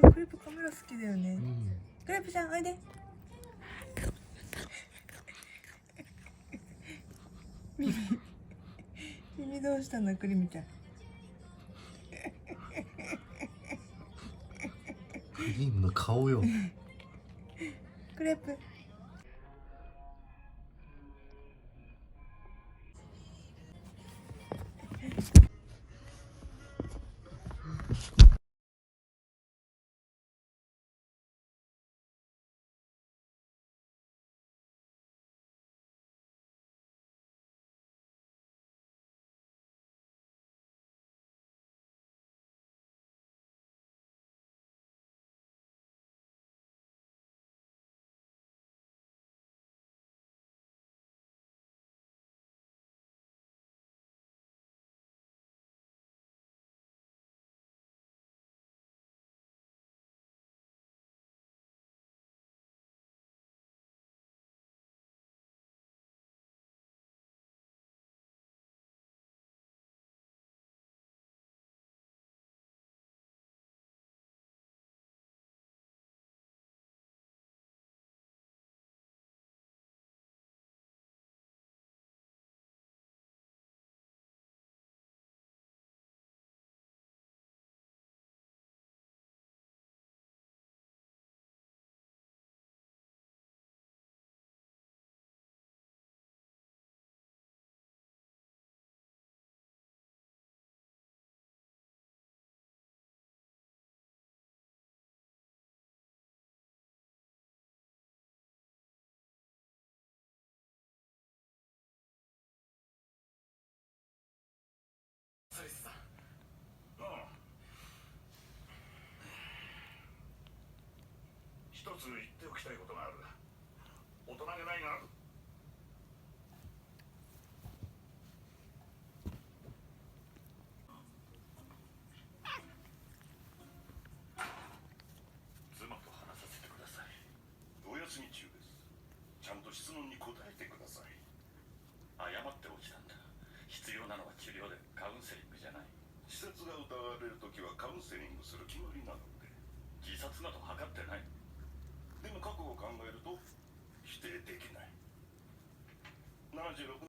クレープカメラ好きだよね。クレープちゃんおいで。耳どうしたのクリミちゃん。クリームの顔よ。クレープ。一つ言っておきたいことがある。大人げないが妻と話させてください。お休み中です。ちゃんと質問に答えてください。誤って落ちたんだ。必要なのは治療でカウンセリングじゃない。施設が疑われるときはカウンセリングする決まりなので。自殺など図ってない。でも過去を考えると否定できない。76